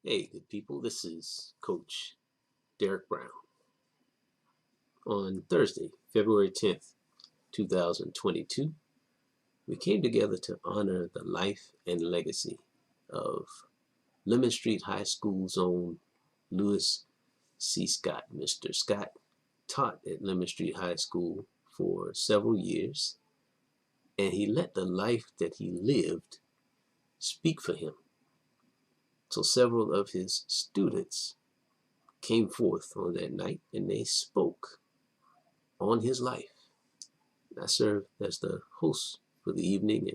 Hey, good people, this is Coach Derek Brown. On Thursday, February 10th, 2022, we came together to honor the life and legacy of Lemon Street High School's own Lewis C. Scott. Mr. Scott taught at Lemon Street High School for several years, and he let the life that he lived speak for him. So several of his students came forth on that night and they spoke on his life. I served as the host for the evening,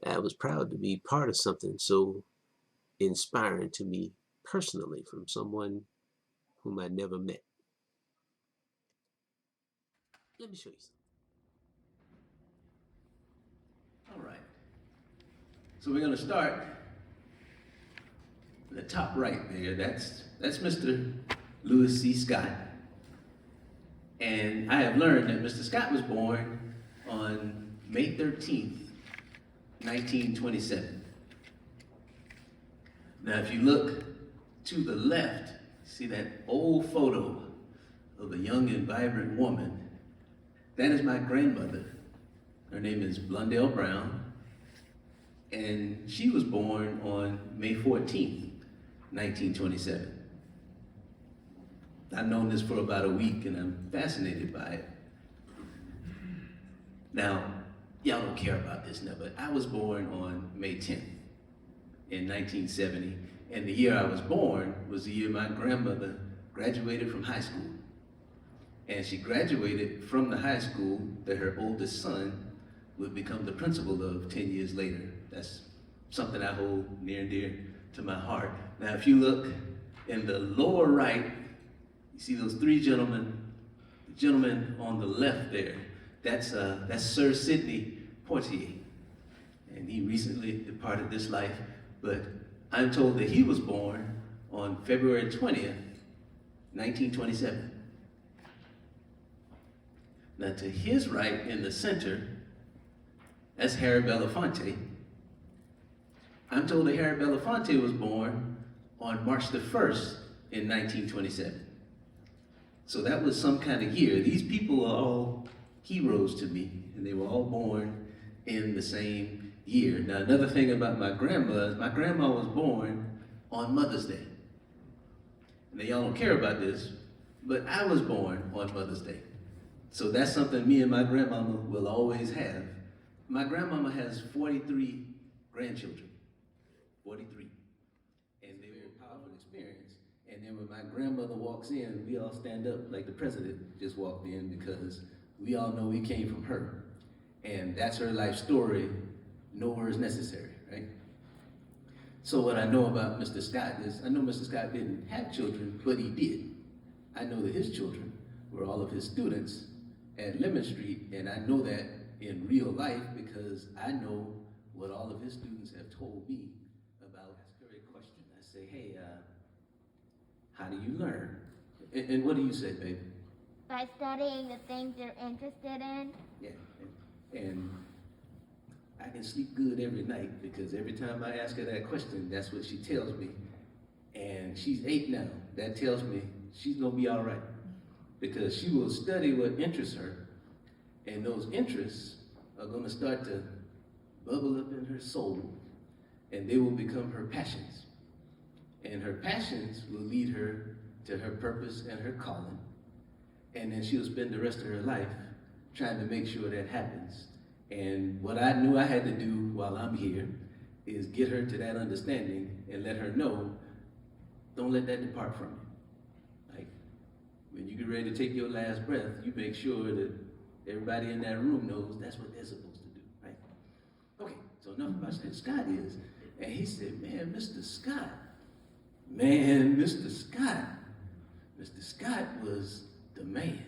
and I was proud to be part of something so inspiring to me personally from someone whom I never met. Let me show you something. All right. So we're going to start in the top right there. That's Mr. Lewis C. Scott. And I have learned that Mr. Scott was born on May 13th, 1927. Now, if you look to the left, see that old photo of a young and vibrant woman. That is my grandmother. Her name is Blundell Brown, and she was born on May 14th, 1927. I've known this for about a week, and I'm fascinated by it. Now, y'all don't care about this now, but I was born on May 10th in 1970, and the year I was born was the year my grandmother graduated from high school. And she graduated from the high school that her oldest son would become the principal of 10 years later. That's something I hold near and dear to my heart. Now, if you look in the lower right, you see those three gentlemen. The gentleman on the left there, that's Sir Sidney Poitier. And he recently departed this life, but I'm told that he was born on February 20th, 1927. Now, to his right in the center, that's Harry Belafonte. I'm told that Harry Belafonte was born on March the 1st in 1927. So that was some kind of year. These people are all heroes to me, and they were all born in the same year. Now, another thing about my grandma is my grandma was born on Mother's Day. Now, y'all don't care about this, but I was born on Mother's Day. So that's something me and my grandmama will always have. My grandmama has 43 grandchildren, 43. And they were a powerful experience. And then when my grandmother walks in, we all stand up like the president just walked in, because we all know we came from her. And that's her life story. No words necessary, right? So what I know about Mr. Scott is, I know Mr. Scott didn't have children, but he did. I know that his children were all of his students at Lemon Street, and I know that in real life because I know what all of his students have told me about. Ask her a question. I say, hey, how do you learn? And what do you say, baby? By studying the things you're interested in. Yeah, and I can sleep good every night because every time I ask her that question, that's what she tells me. And she's 8 now. That tells me she's gonna be all right, because she will study what interests her, and those interests are going to start to bubble up in her soul, and they will become her passions. And her passions will lead her to her purpose and her calling. And then she'll spend the rest of her life trying to make sure that happens. And what I knew I had to do while I'm here is get her to that understanding and let her know, don't let that depart from you. Like, when you get ready to take your last breath, you make sure that everybody in that room knows that's what they're supposed to do, right? Okay, so enough about who Scott is. And he said, man, Mr. Scott, Mr. Scott was the man.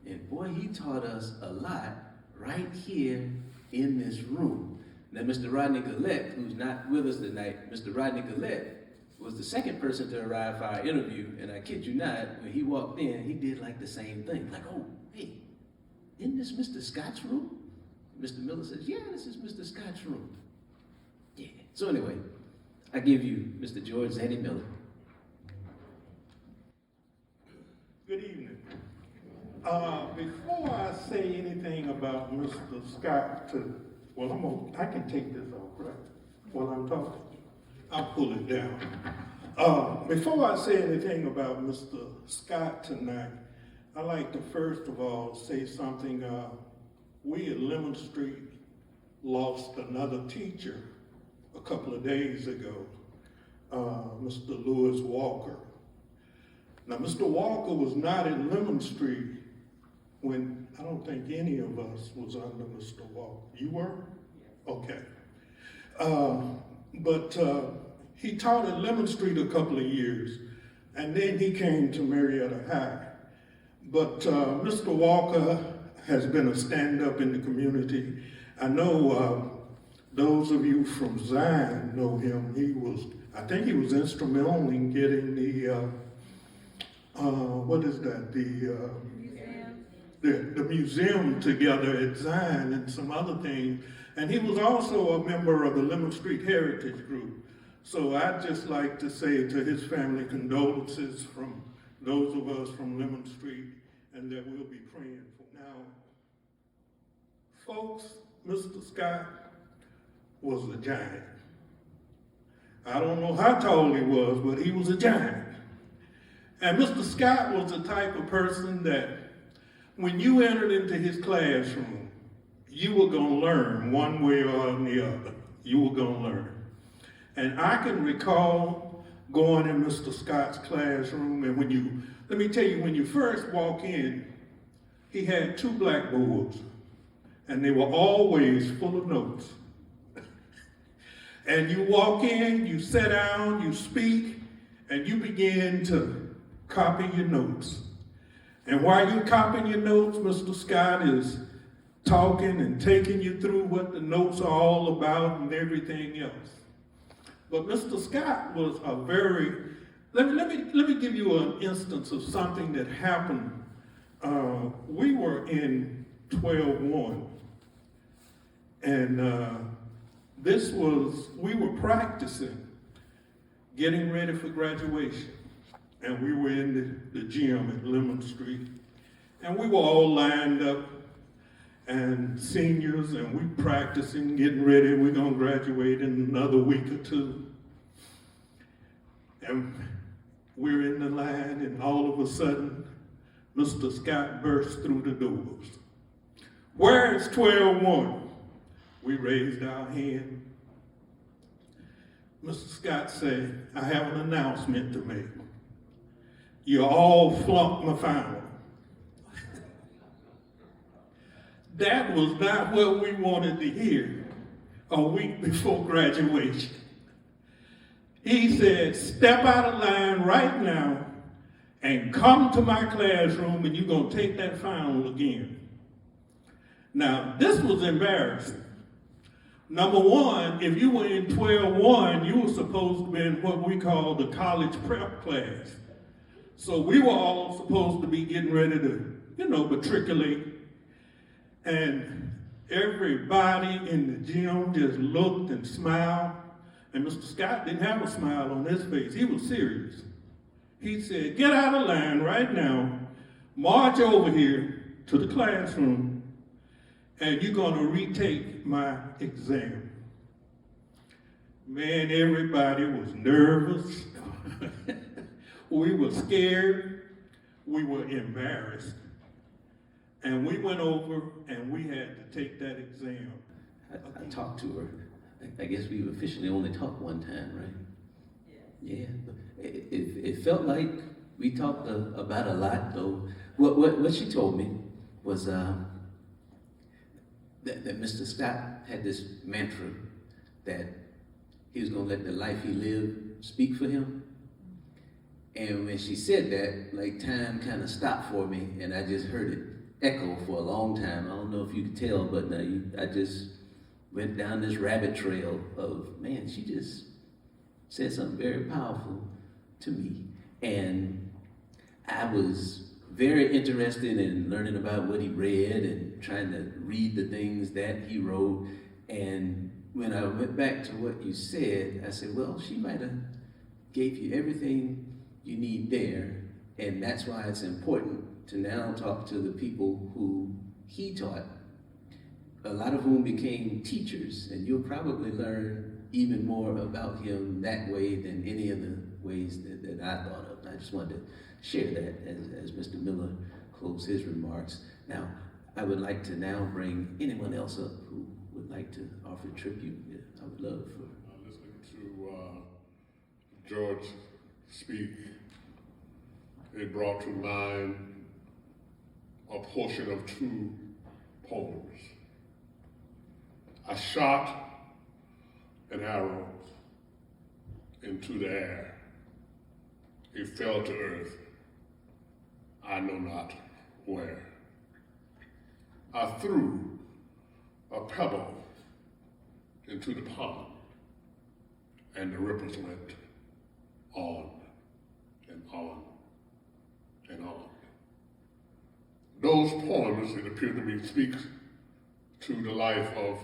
And boy, he taught us a lot right here in this room. Now, Mr. Rodney Gillette, who's not with us tonight, Mr. Rodney Gillette was the second person to arrive for our interview, and I kid you not, when he walked in, he did like the same thing. Like, oh, hey, isn't this Mr. Scott's room? Mr. Miller says, yeah, this is Mr. Scott's room. Yeah. So anyway, I give you Mr. George Zanny Miller. Good evening. Before I say anything about Mr. Scott, I can take this off, right? While I'm talking, I'll pull it down. Before I say anything about Mr. Scott tonight, I'd like to first of all say something. We at Lemon Street lost another teacher a couple of days ago, Mr. Lewis Walker. Now, Mr. Walker was not at Lemon Street when I don't think any of us was under Mr. Walker. You were? Okay. But he taught at Lemon Street a couple of years, and then he came to Marietta High. But Mr. Walker has been a stand-up in the community. I know those of you from Zion know him. I think he was instrumental in getting the the museum together at Zion and some other things. And he was also a member of the Lemon Street Heritage Group. So I'd just like to say to his family condolences from those of us from Lemon Street, and that we'll be praying for. Now, folks, Mr. Scott was a giant. I don't know how tall he was, but he was a giant. And Mr. Scott was the type of person that when you entered into his classroom, you were going to learn one way or the other. You were going to learn. And I can recall going in Mr. Scott's classroom, and let me tell you, when you first walk in, he had 2 blackboards, and they were always full of notes. And you walk in, you sit down, you speak, and you begin to copy your notes. And while you're copying your notes, Mr. Scott is talking and taking you through what the notes are all about and everything else. But Mr. Scott was a let me give you an instance of something that happened. We were in 12-1, and we were practicing, getting ready for graduation. And we were in the gym at Lemon Street, and we were all lined up, and seniors, and we practicing, getting ready. We're gonna graduate in another week or two. And we're in the line, and all of a sudden, Mr. Scott burst through the doors. Where is 12-1? We raised our hand. Mr. Scott said, I have an announcement to make. You all flunked my final. That was not what we wanted to hear a week before graduation. He said, step out of line right now and come to my classroom, and you're going to take that final again. Now, this was embarrassing. Number one, if you were in 12-1, you were supposed to be in what we call the college prep class. So we were all supposed to be getting ready to, matriculate. And everybody in the gym just looked and smiled. And Mr. Scott didn't have a smile on his face. He was serious. He said, get out of line right now, march over here to the classroom, and you're going to retake my exam. Man, everybody was nervous. We were scared. We were embarrassed. And we went over and we had to take that exam. I talked to her. I guess we've officially only talked one time, right? Yeah. It felt like we talked about a lot, though. What she told me was that Mr. Scott had this mantra that he was going to let the life he lived speak for him. And when she said that, like, time kind of stopped for me, and I just heard it echo for a long time. I don't know if you could tell, but I just went down this rabbit trail of, man, she just said something very powerful to me. And I was very interested in learning about what he read and trying to read the things that he wrote. And when I went back to what you said, I said, well, she might have gave you everything you need there, and that's why it's important to now talk to the people who he taught, a lot of whom became teachers, and you'll probably learn even more about him that way than any of the ways that I thought of. I just wanted to share that as Mr. Miller closed his remarks. Now, I would like to now bring anyone else up who would like to offer tribute. I would love for... Listening to George speak, it brought to mind a portion of two poems. I shot an arrow into the air. It fell to earth, I know not where. I threw a pebble into the pond, and the ripples went on and on and on. Those poems, it appeared to me, speak to the life of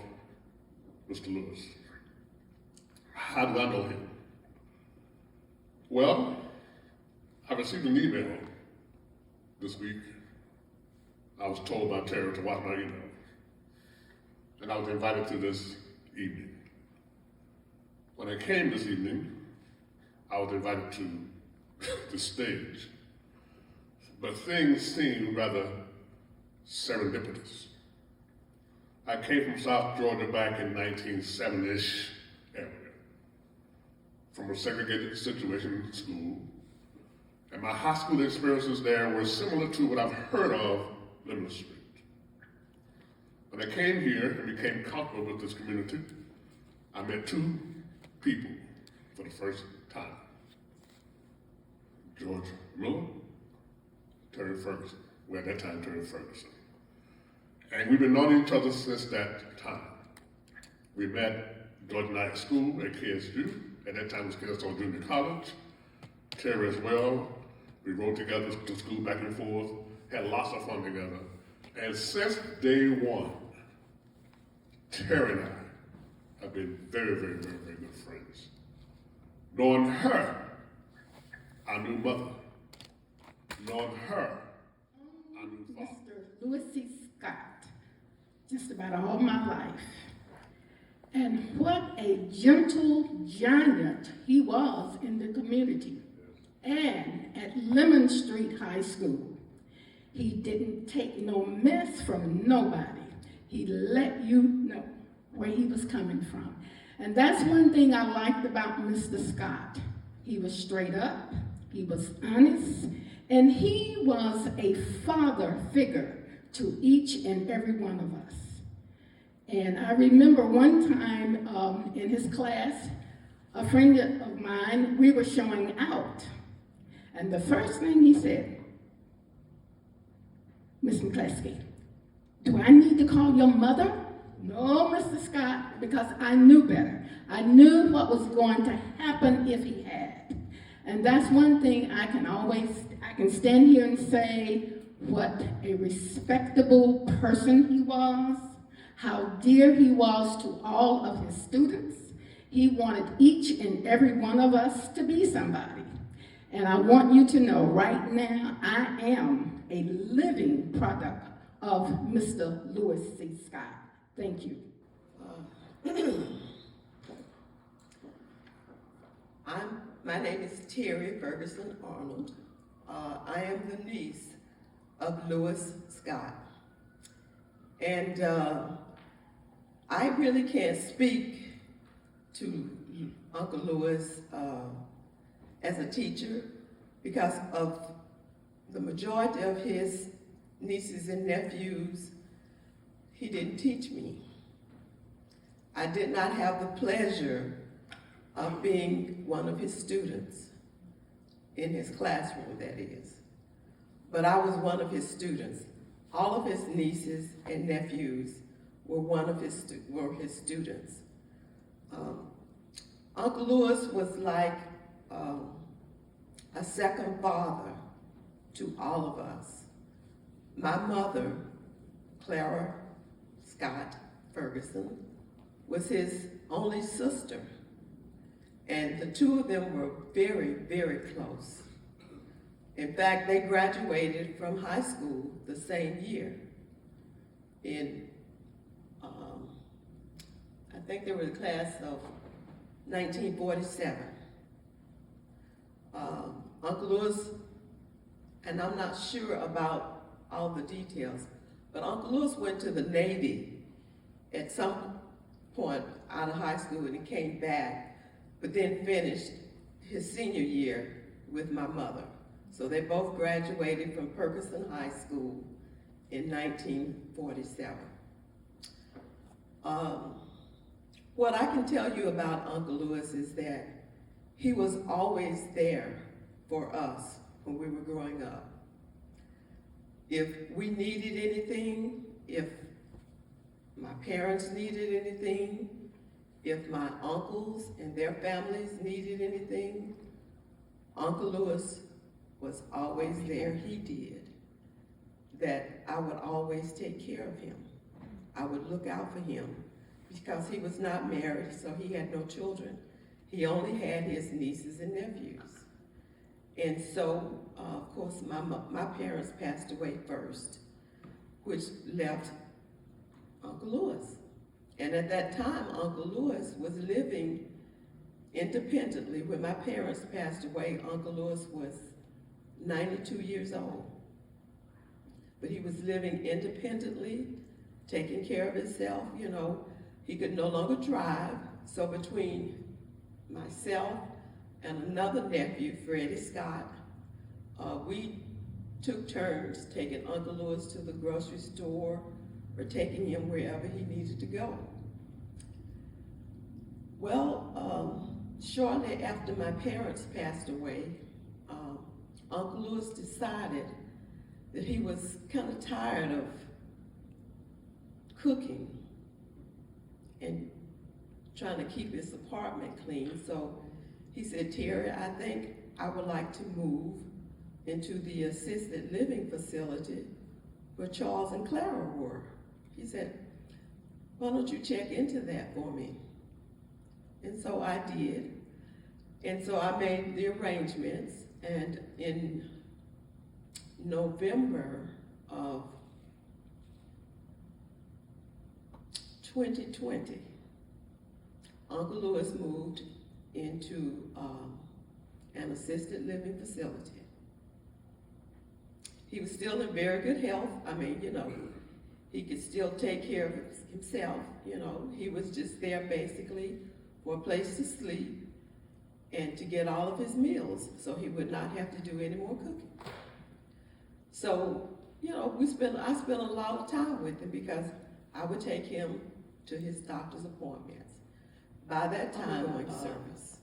Mr. Lewis. How did I know him? Well, I received an email this week. I was told by Terry to watch my email, and I was invited to this evening. When I came this evening, I was invited to the stage, but things seemed rather serendipitous. I came from South Georgia back in 1970-ish area, from a segregated situation in school, and my high school experiences there were similar to what I've heard of living the street. When I came here and became comfortable with this community, I met two people for the first time. George Miller, Terry Ferguson. Well, at that time, Terry Ferguson. And we've been knowing each other since that time. We met George and I at school at KSU. At that time, it was Kennesaw Junior College. Terry as well. We rode together to school back and forth, had lots of fun together. And since day one, Terry and I have been very, very, very, very good friends. Knowing her, I knew mother. Knowing her, I knew father. Mr. Lewis C. Scott, just about all my life. And what a gentle giant he was in the community and at Lemon Street High School. He didn't take no mess from nobody. He let you know where he was coming from. And that's one thing I liked about Mr. Scott. He was straight up, he was honest, and he was a father figure to each and every one of us. And I remember one time in his class, a friend of mine, we were showing out. And the first thing he said, Miss McCleskey, do I need to call your mother? No, Mr. Scott, because I knew better. I knew what was going to happen if he had. And that's one thing I can stand here and say what a respectable person he was, how dear he was to all of his students. He wanted each and every one of us to be somebody. And I want you to know right now, I am a living product of Mr. Lewis C. Scott. Thank you. My name is Terry Ferguson Arnold. I am the niece of Lewis Scott. And I really can't speak to Uncle Lewis as a teacher because of the majority of his nieces and nephews. He didn't teach me. I did not have the pleasure of being one of his students in his classroom, that is. But I was one of his students. All of his nieces and nephews were his students. Uncle Lewis was like a second father to all of us. My mother, Clara Scott Ferguson, was his only sister. And the two of them were very, very close. In fact, they graduated from high school the same year. I think they were the class of 1947. Uncle Lewis, and I'm not sure about all the details, but Uncle Lewis went to the Navy at some point out of high school, and he came back, but then finished his senior year with my mother. So they both graduated from Ferguson High School in 1947. What I can tell you about Uncle Lewis is that he was always there for us when we were growing up. If we needed anything, if my parents needed anything, if my uncles and their families needed anything, Uncle Lewis was always there. He did. That I would always take care of him. I would look out for him because he was not married, so he had no children. He only had his nieces and nephews. And so, of course, my parents passed away first, which left Uncle Lewis. And at that time, Uncle Lewis was living independently. When my parents passed away, Uncle Lewis was 92 years old. But he was living independently, taking care of himself. You know, he could no longer drive. So between myself and another nephew, Clyde Scott, we took turns taking Uncle Lewis to the grocery store or taking him wherever he needed to go. Well, shortly after my parents passed away, Uncle Lewis decided that he was kind of tired of cooking and trying to keep his apartment clean. So he said, Terry, I think I would like to move into the assisted living facility where Charles and Clara were. He said, why don't you check into that for me? And so I did. And so I made the arrangements, and in November of 2020, Uncle Lewis moved into an assisted living facility. He was still in very good health. I mean, you know, he could still take care of himself, you know. He was just there basically for a place to sleep and to get all of his meals so he would not have to do any more cooking. So, you know, I spent a lot of time with him because I would take him to his doctor's appointments. By that time, service.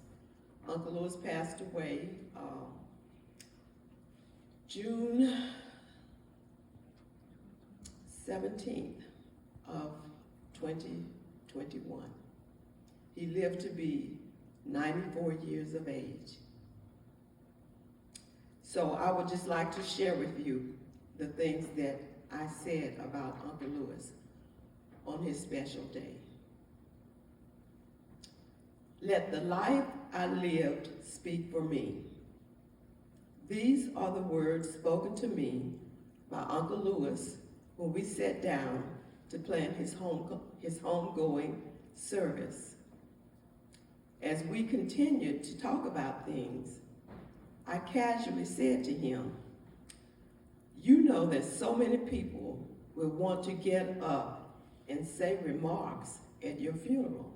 Uncle Lewis passed away June 17th of 2021. He lived to be 94 years of age. So I would just like to share with you the things that I said about Uncle Lewis on his special day. Let the life I lived speak for me. These are the words spoken to me by Uncle Lewis when we sat down to plan his homegoing service. As we continued to talk about things, I casually said to him, you know that so many people will want to get up and say remarks at your funeral.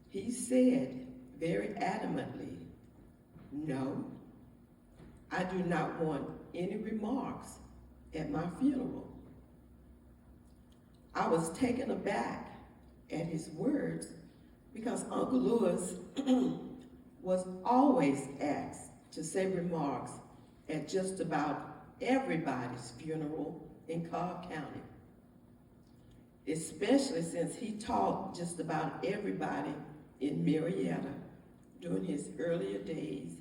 He said very adamantly, no, I do not want any remarks at my funeral. I was taken aback at his words because Uncle Lewis was always asked to say remarks at just about everybody's funeral in Cobb County, especially since he taught just about everybody in Marietta during his earlier days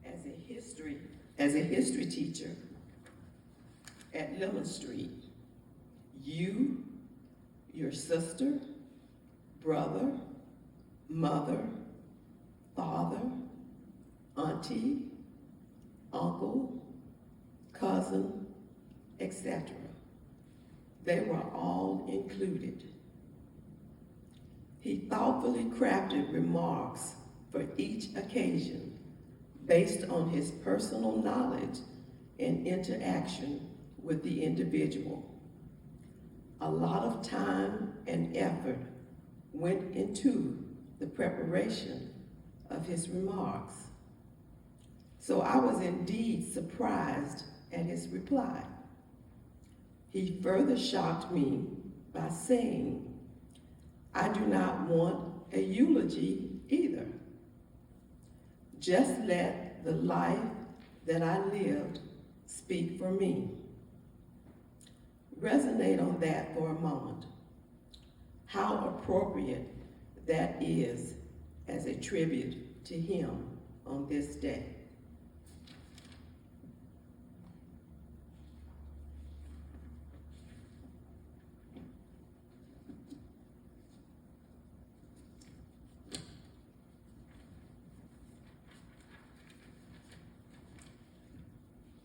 as a history teacher at Lemon Street. You, your sister, brother, mother, father, auntie, uncle, cousin, etc. They were all included. He thoughtfully crafted remarks for each occasion based on his personal knowledge and interaction with the individual. A lot of time and effort went into the preparation of his remarks. So I was indeed surprised at his reply. He further shocked me by saying, "I do not want a eulogy either. Just let the life that I lived speak for me." Resonate on that for a moment. How appropriate that is as a tribute to him on this day.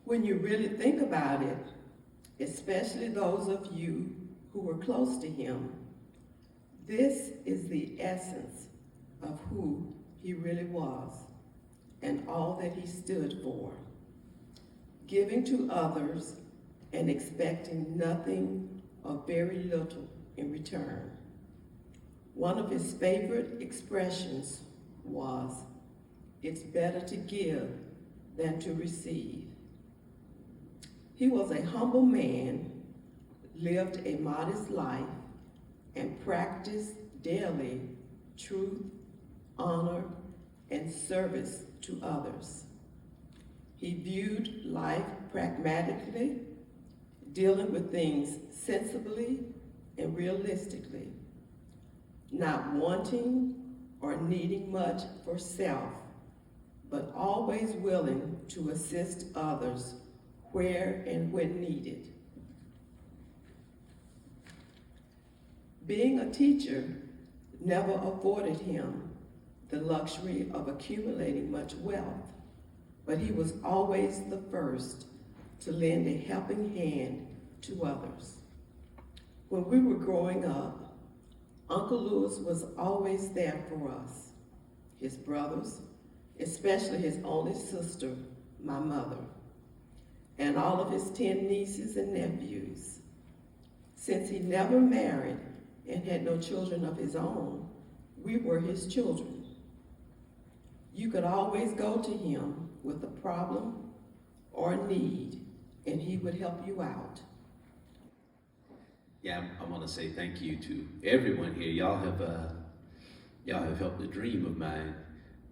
When you really think about it, especially those of you who were close to him, this is the essence of who he really was and all that he stood for. Giving to others and expecting nothing or very little in return. One of his favorite expressions was, "It's better to give than to receive." He was a humble man, lived a modest life, and practiced daily truth, honor, and service to others. He viewed life pragmatically, dealing with things sensibly and realistically, not wanting or needing much for self, but always willing to assist others where and when needed. Being a teacher never afforded him the luxury of accumulating much wealth, but he was always the first to lend a helping hand to others. When we were growing up, Uncle Lewis was always there for us, his brothers, especially his only sister, my mother, and all of his 10 nieces and nephews. Since he never married and had no children of his own, we were his children. You could always go to him with a problem or a need, and he would help you out. Yeah, I want to say thank you to everyone here. Y'all have helped a dream of mine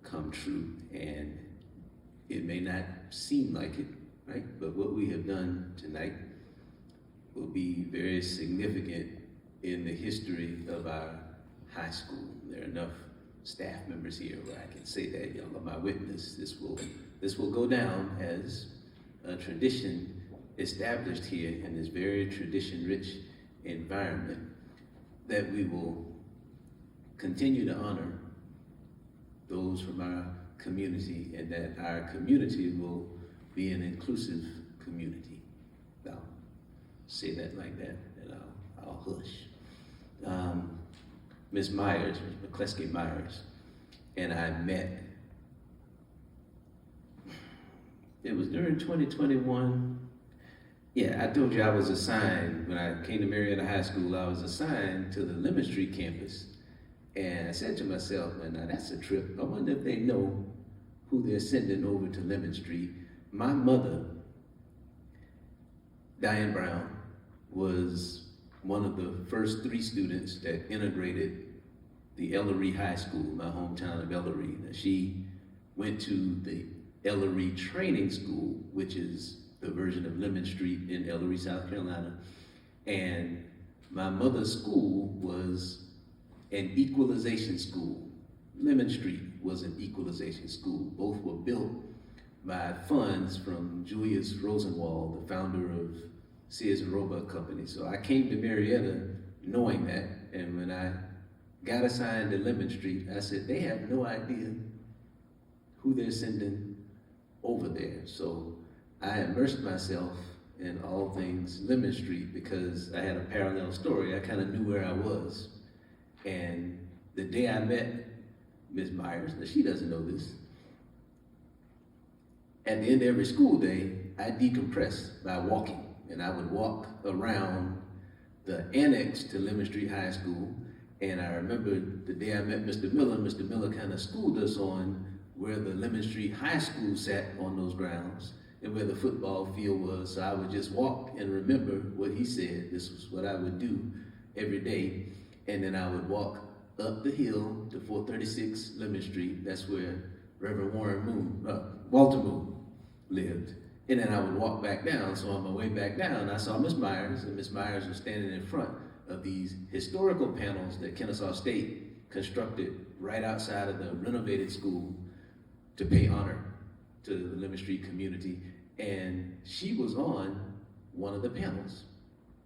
come true, and it may not seem like it, right? But what we have done tonight will be very significant in the history of our high school. There are enough staff members here where I can say that y'all are my witness. This will go down as a tradition established here in this very tradition-rich environment, that we will continue to honor those from our community, and that our community will be an inclusive community. I'll say that like that, and I'll hush. Ms. Myers, Ms. McCleskey Myers, and I met. It was during 2021. Yeah, I told you I was assigned, when I came to Marietta High School, I was assigned to the Lemon Street campus. And I said to myself, now that's a trip. I wonder if they know who they're sending over to Lemon Street. My mother, Diane Brown, was one of the first 3 students that integrated the Ellery High School, my hometown of Ellery. Now, she went to the Ellery Training School, which is the version of Lemon Street in Ellery, South Carolina. And my mother's school was an equalization school. Lemon Street was an equalization school. Both were built by funds from Julius Rosenwald, the founder of Sears and Roebuck Company. So I came to Marietta knowing that, and when I got assigned to Lemon Street, I said, they have no idea who they're sending over there. So I immersed myself in all things Lemon Street because I had a parallel story. I kind of knew where I was. And the day I met Ms. Myers, now she doesn't know this, at the end of every school day, I decompressed by walking. And I would walk around the annex to Lemon Street High School. And I remember the day I met Mr. Miller kind of schooled us on where the Lemon Street High School sat on those grounds and where the football field was. So I would just walk and remember what he said. This was what I would do every day. And then I would walk up the hill to 436 Lemon Street. That's where Reverend Walter Moon lived. And then I would walk back down. So on my way back down, I saw Miss Myers, and Miss Myers was standing in front of these historical panels that Kennesaw State constructed right outside of the renovated school to pay honor to the Lemon Street community. And she was on one of the panels.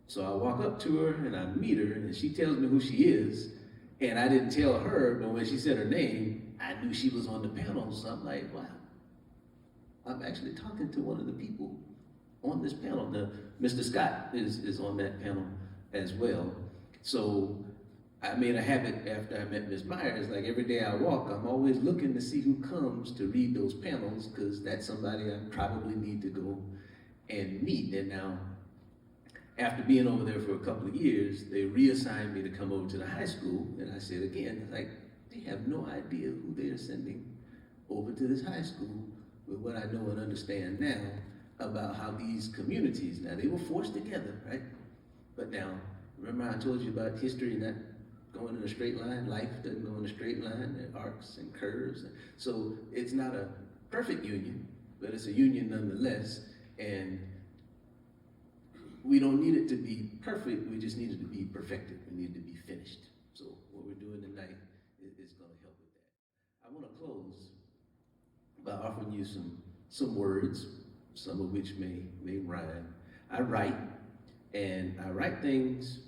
So I walk up to her and I meet her, and she tells me who she is. And I didn't tell her, but when she said her name, I knew she was on the panel. So I'm like, wow, I'm actually talking to one of the people on this panel. Now, Mr. Scott is on that panel as well. So I made a habit after I met Ms. Myers, like every day I walk, I'm always looking to see who comes to read those panels, because that's somebody I probably need to go and meet. And now, after being over there for a couple of years, they reassigned me to come over to the high school. And I said again, like, they have no idea who they're sending over to this high school with what I know and understand now about how these communities, now they were forced together, right? But now, remember I told you about history not going in a straight line? Life doesn't go in a straight line. There are arcs and curves. So it's not a perfect union, but it's a union nonetheless. And we don't need it to be perfect, we just need it to be perfected. We need it to be finished. So what we're doing tonight is going to help with that. I want to close by offering you some words, some of which may rhyme. I write things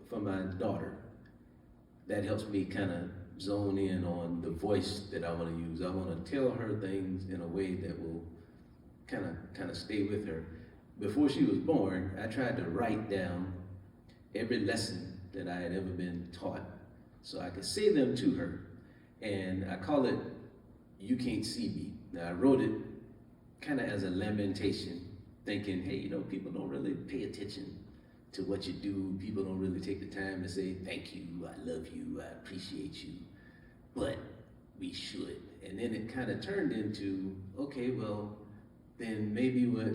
for my daughter. That helps me kind of zone in on the voice that I want to use. I want to tell her things in a way that will kind of stay with her. Before she was born, I tried to write down every lesson that I had ever been taught so I could say them to her. And I call it, You Can't See Me. Now I wrote it kind of as a lamentation, thinking, hey, you know, people don't really pay attention to what you do. People don't really take the time to say, thank you, I love you, I appreciate you, but we should. And then it kind of turned into, okay, well, then maybe what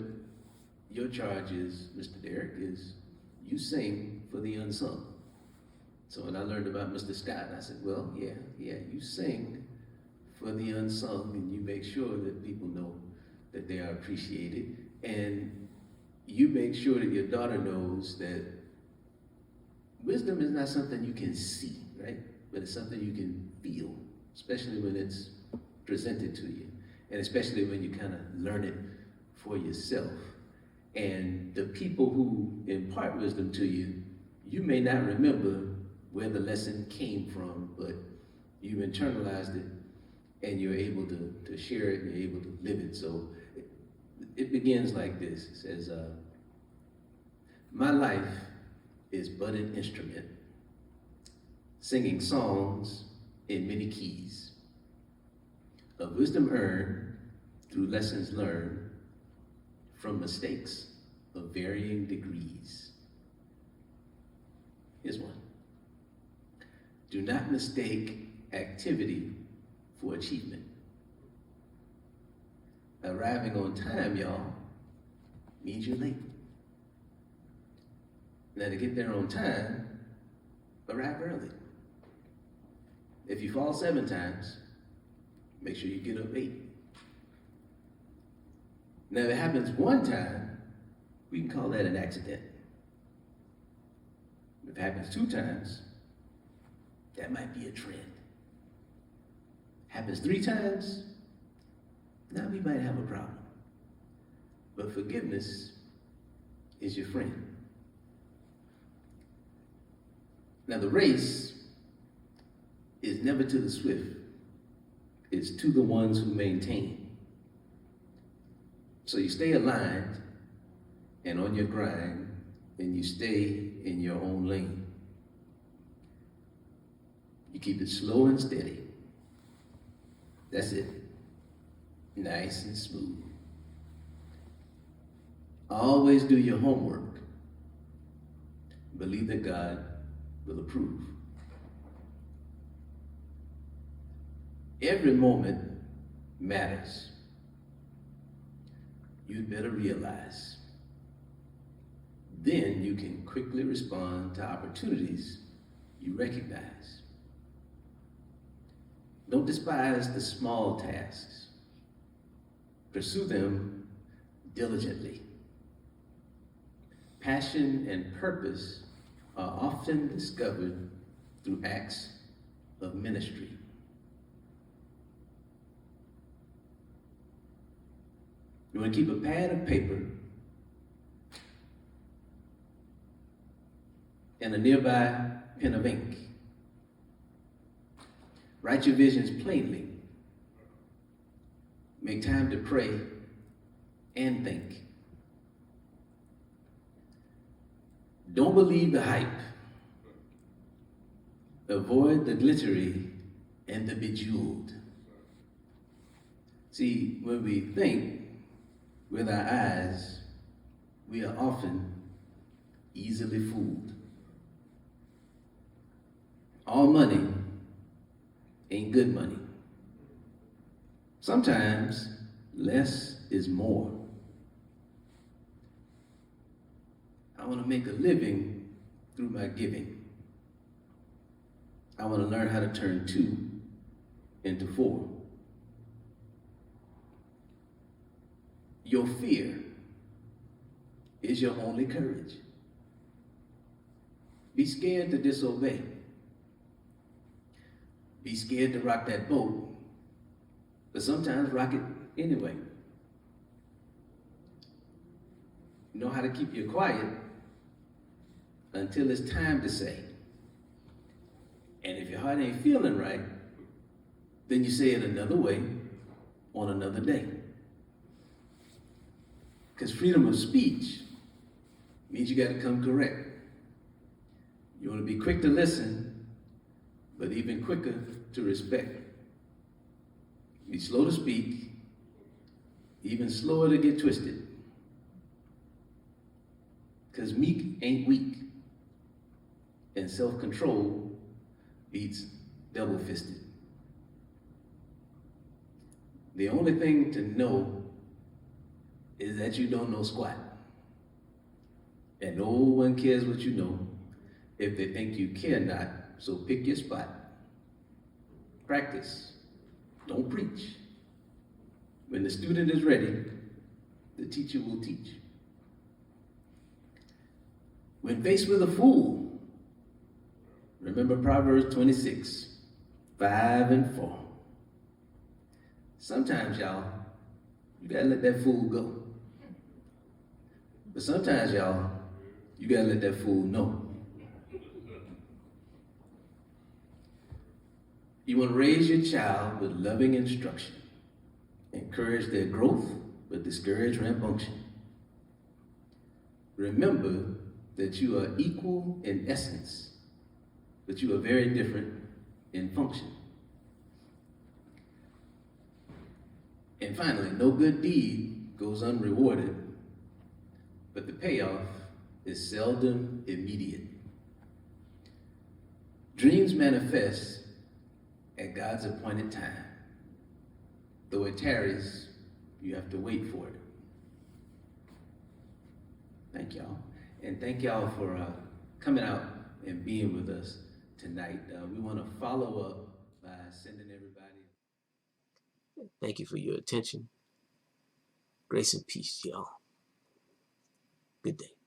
your charge is, Mr. Derrick, is you sing for the unsung. So when I learned about Mr. Scott, I said, well, yeah, you sing for the unsung, and you make sure that people know that they are appreciated, and you make sure that your daughter knows that wisdom is not something you can see, right? But it's something you can feel, especially when it's presented to you, and especially when you kind of learn it for yourself. And the people who impart wisdom to you, you may not remember where the lesson came from, but you've internalized it and you're able to share it and you're able to live it. So it begins like this. It says, my life is but an instrument, singing songs in many keys, of wisdom earned through lessons learned from mistakes of varying degrees. Here's one. Do not mistake activity for achievement. Arriving on time, y'all, means you're late. Now to get there on time, arrive early. If you fall 7 times, make sure you get up 8. Now, if it happens 1 time, we can call that an accident. If it happens 2 times, that might be a trend. Happens 3 times, now we might have a problem. But forgiveness is your friend. Now, the race is never to the swift, it's to the ones who maintain. So you stay aligned and on your grind, and you stay in your own lane. You keep it slow and steady. That's it. Nice and smooth. Always do your homework. Believe that God will approve. Every moment matters. You'd better realize. Then you can quickly respond to opportunities you recognize. Don't despise the small tasks. Pursue them diligently. Passion and purpose are often discovered through acts of ministry. You want to keep a pad of paper and a nearby pen of ink. Write your visions plainly. Make time to pray and think. Don't believe the hype. Avoid the glittery and the bejeweled. See, when we think with our eyes, we are often easily fooled. All money ain't good money. Sometimes less is more. I want to make a living through my giving. I want to learn how to turn 2 into 4. Your fear is your only courage. Be scared to disobey. Be scared to rock that boat, but sometimes rock it anyway. Know how to keep you quiet until it's time to say. And if your heart ain't feeling right, then you say it another way on another day. Because freedom of speech means you got to come correct. You want to be quick to listen, but even quicker to respect. Be slow to speak, even slower to get twisted. Because meek ain't weak, and self-control beats double-fisted. The only thing to know is that you don't know squat. And no one cares what you know if they think you care not, so pick your spot. Practice, don't preach. When the student is ready, the teacher will teach. When faced with a fool, remember Proverbs 26, 5 and 4. Sometimes, y'all, you gotta let that fool go. But sometimes, y'all, you gotta let that fool know. You want to raise your child with loving instruction. Encourage their growth, but discourage rambunctious. Remember that you are equal in essence, but you are very different in function. And finally, no good deed goes unrewarded, but the payoff is seldom immediate. Dreams manifest at God's appointed time. Though it tarries, you have to wait for it. Thank y'all. And thank y'all for coming out and being with us tonight. We want to follow up by sending everybody. Thank you for your attention. Grace and peace, y'all. Good day.